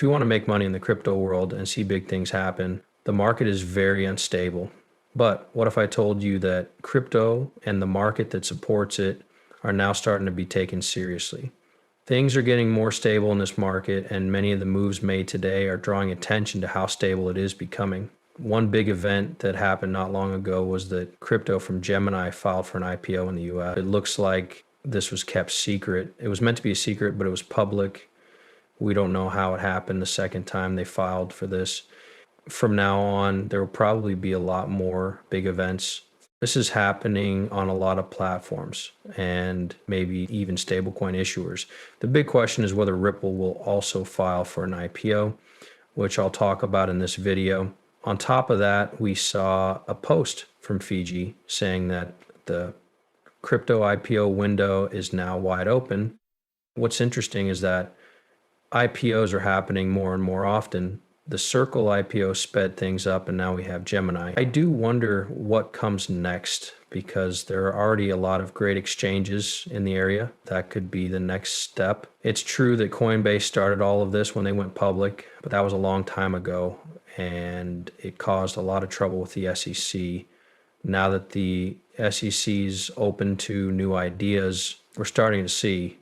If you want to make money in the crypto world and see big things happen, the market is very unstable. But what if I told you that crypto and the market that supports it are now starting to be taken seriously? Things are getting more stable in this market, and many of the moves made today are drawing attention to how stable it is becoming. One big event that happened not long ago was that crypto from Gemini filed for an IPO in the US. It looks like this was kept secret. It was meant to be a secret, but it was public. We don't know how it happened the second time they filed for this. From now on, there will probably be a lot more big events. This is happening on a lot of platforms and maybe even stablecoin issuers. The big question is whether Ripple will also file for an IPO, which I'll talk about in this video. On top of that, we saw a post from Fiji saying that the crypto IPO window is now wide open. What's interesting is that IPOs are happening more and more often. The Circle IPO sped things up, and now we have Gemini. I do wonder what comes next, because there are already a lot of great exchanges in the area. That could be the next step. It's true that Coinbase started all of this when they went public, but that was a long time ago, and it caused a lot of trouble with the SEC. Now that the SEC's open to new ideas, we're starting to see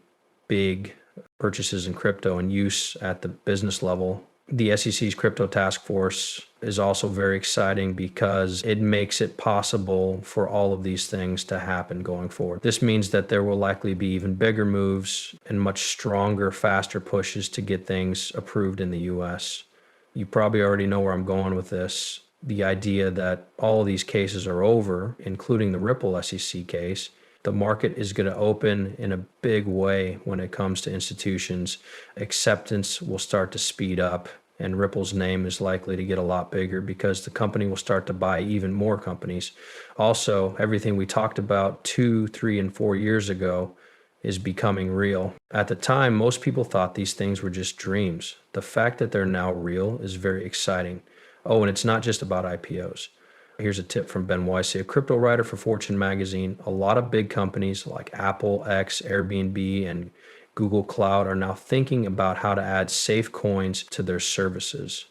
big purchases in crypto and use at the business level. The SEC's crypto task force is also very exciting because it makes it possible for all of these things to happen going forward. This means that there will likely be even bigger moves and much stronger, faster pushes to get things approved in the US. You probably already know where I'm going with this. The idea that all of these cases are over, including the Ripple SEC case. The market is going to open in a big way when it comes to institutions. Acceptance will start to speed up, and Ripple's name is likely to get a lot bigger because the company will start to buy even more companies. Also, everything we talked about 2, 3, and 4 years ago is becoming real. At the time, most people thought these things were just dreams. The fact that they're now real is very exciting. Oh, and it's not just about IPOs. Here's a tip from Ben Weiss, a crypto writer for Fortune magazine. A lot of big companies like Apple, X, Airbnb, and Google Cloud are now thinking about how to add safe coins to their services.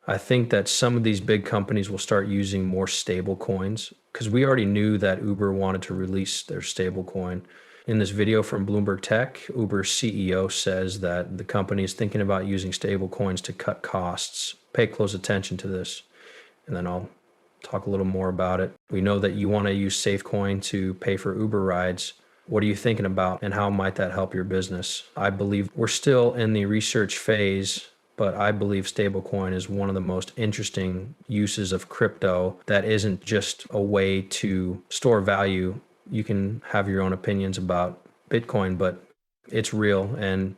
I think that some of these big companies will start using more stable coins, because we already knew that Uber wanted to release their stable coin. In this video from Bloomberg Tech, Uber's CEO says that the company is thinking about using stable coins to cut costs. Pay close attention to this, and then I'll talk a little more about it. We know that you want to use SafeCoin to pay for Uber rides. What are you thinking about, and how might that help your business? I believe we're still in the research phase, but I believe stablecoin is one of the most interesting uses of crypto that isn't just a way to store value. You can have your own opinions about Bitcoin, but it's real, and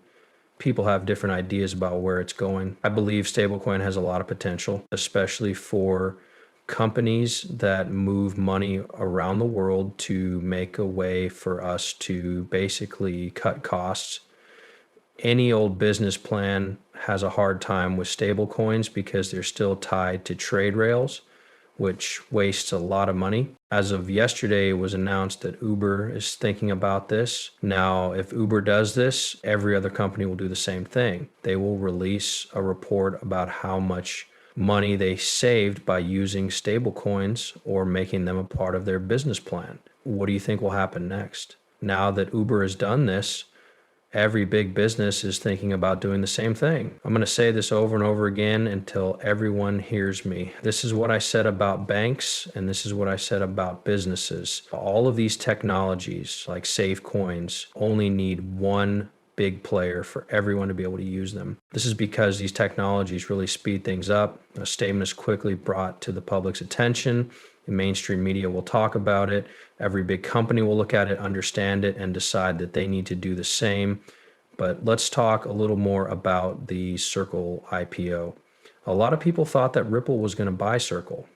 people have different ideas about where it's going. I believe stablecoin has a lot of potential, especially for companies that move money around the world to make a way for us to basically cut costs. Any old business plan has a hard time with stable coins because they're still tied to trade rails, which wastes a lot of money. As of yesterday, it was announced that Uber is thinking about this. Now, if Uber does this, every other company will do the same thing. They will release a report about how much money they saved by using stable coins or making them a part of their business plan. What do you think will happen next? Now that Uber has done this, every big business is thinking about doing the same thing. I'm going to say this over and over again until everyone hears me. This is what I said about banks, and this is what I said about businesses. All of these technologies, like safe coins, only need one big player for everyone to be able to use them. This is because these technologies really speed things up. A statement is quickly brought to the public's attention. The mainstream media will talk about it. Every big company will look at it, understand it, and decide that they need to do the same. But let's talk a little more about the Circle IPO. A lot of people thought that Ripple was going to buy Circle.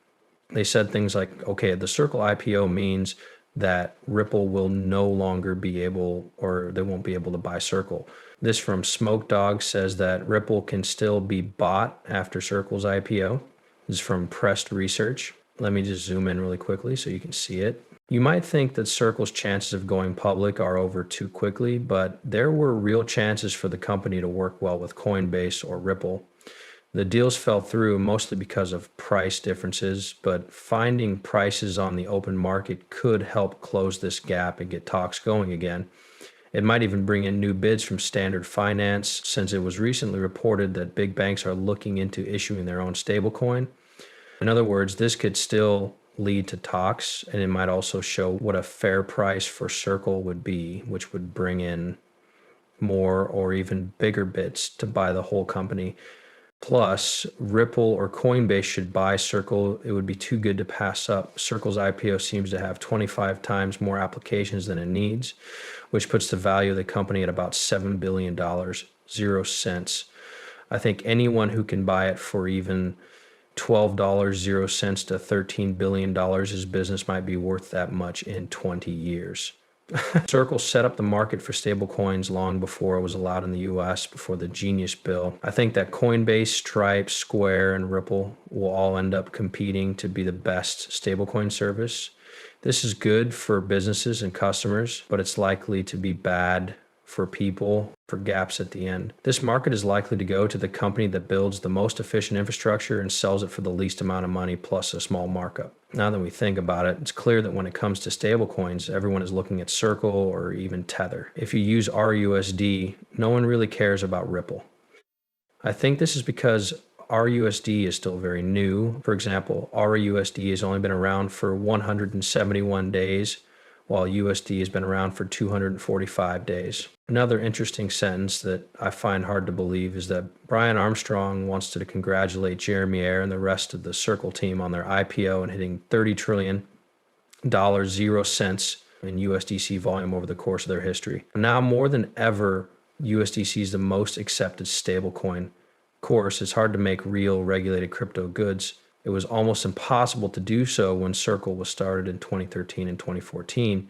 They said things like, okay, the Circle IPO means that Ripple will no longer be able, or they won't be able to buy Circle. This from Smoke Dog says that Ripple can still be bought after Circle's IPO. This is from Pressed Research. Let me just zoom in really quickly so you can see it. You might think that Circle's chances of going public are over too quickly, but there were real chances for the company to work well with Coinbase or Ripple. The deals fell through mostly because of price differences, but finding prices on the open market could help close this gap and get talks going again. It might even bring in new bids from standard finance, since it was recently reported that big banks are looking into issuing their own stablecoin. In other words, this could still lead to talks, and it might also show what a fair price for Circle would be, which would bring in more or even bigger bids to buy the whole company. Plus, Ripple or Coinbase should buy Circle. It would be too good to pass up. Circle's IPO seems to have 25 times more applications than it needs, which puts the value of the company at about $7 billion, 0 cents. I think anyone who can buy it for even $12, 0 cents to $13 billion, his business might be worth that much in 20 years. Circle set up the market for stablecoins long before it was allowed in the US, before the Genius Bill. I think that Coinbase, Stripe, Square, and Ripple will all end up competing to be the best stablecoin service. This is good for businesses and customers, but it's likely to be bad for people, for gaps at the end. This market is likely to go to the company that builds the most efficient infrastructure and sells it for the least amount of money plus a small markup. Now that we think about it, it's clear that when it comes to stablecoins, everyone is looking at Circle or even Tether. If you use RUSD, no one really cares about Ripple. I think this is because RUSD is still very new. For example, RUSD has only been around for 171 days, while USD has been around for 245 days. Another interesting sentence that I find hard to believe is that Brian Armstrong wants to congratulate Jeremy Ayer and the rest of the Circle team on their IPO and hitting $30 trillion, 0 cents in USDC volume over the course of their history. Now more than ever, USDC is the most accepted stablecoin. Of course, it's hard to make real regulated crypto goods. It was almost impossible to do so when Circle was started in 2013 and 2014.